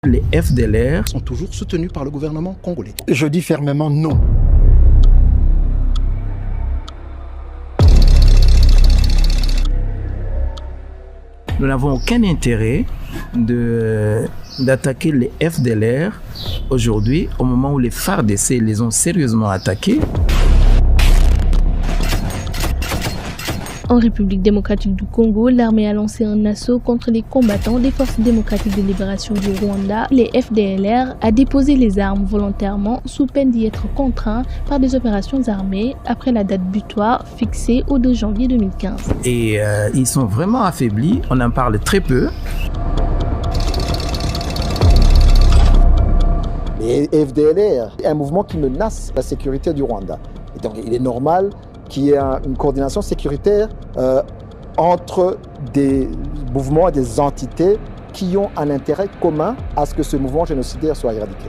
Les FDLR sont toujours soutenus par le gouvernement congolais. Je dis fermement non. Nous n'avons aucun intérêt d'attaquer les FDLR aujourd'hui, au moment où les FARDC les ont sérieusement attaqués. En République démocratique du Congo, l'armée a lancé un assaut contre les combattants des forces démocratiques de libération du Rwanda. Les FDLR a déposé les armes volontairement sous peine d'y être contraints par des opérations armées après la date butoir fixée au 2 janvier 2015. Et ils sont vraiment affaiblis, on en parle très peu. Les FDLR est un mouvement qui menace la sécurité du Rwanda. Et donc il est normal qu'il y ait une coordination sécuritaire entre des mouvements et des entités qui ont un intérêt commun à ce que ce mouvement génocidaire soit éradiqué.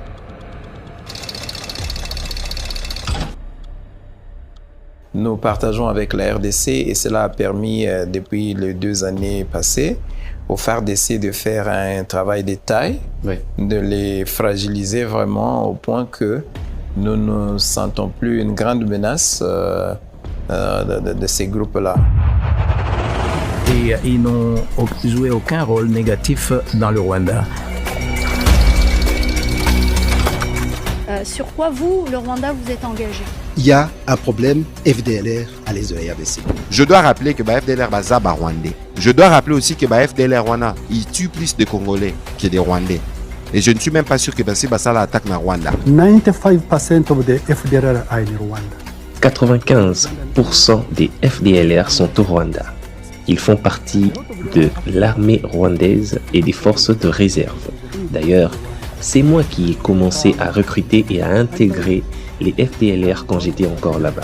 Nous partageons avec la RDC et cela a permis, depuis les 2 années passées, aux FARDC de faire un travail de taille, de les fragiliser vraiment au point que nous ne sentons plus une grande menace de ces groupes-là. Et ils n'ont joué aucun rôle négatif dans le Rwanda. Sur quoi vous, le Rwanda, vous êtes engagé? Il y a un problème FDLR à l'est de la RDC. Je dois rappeler que FDLR Bazaba Rwandais. Je dois rappeler aussi que FDLR Rwanda, il tue plus de Congolais que des Rwandais. Et je ne suis même pas sûr que Basala attaque na Rwanda. 95% of the FDLR are in Rwanda. 95% des FDLR sont au Rwanda. Ils font partie de l'armée rwandaise et des forces de réserve. D'ailleurs, c'est moi qui ai commencé à recruter et à intégrer les FDLR quand j'étais encore là-bas.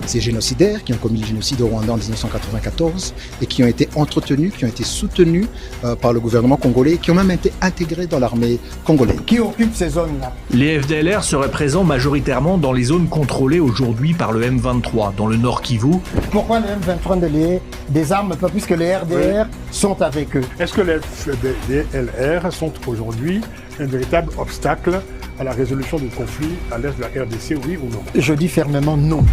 Ces génocidaires qui ont commis le génocide au Rwanda en 1994 et qui ont été entretenus, qui ont été soutenus par le gouvernement congolais et qui ont même été intégrés dans l'armée congolaise. Qui occupe ces zones-là? Les FDLR seraient présents majoritairement dans les zones contrôlées aujourd'hui par le M23, dans le Nord Kivu. Pourquoi le M23 des armes, puisque les RDR sont avec eux? Est-ce que les FDLR sont aujourd'hui un véritable obstacle à la résolution du conflit à l'est de la RDC, oui ou non? Je dis fermement non.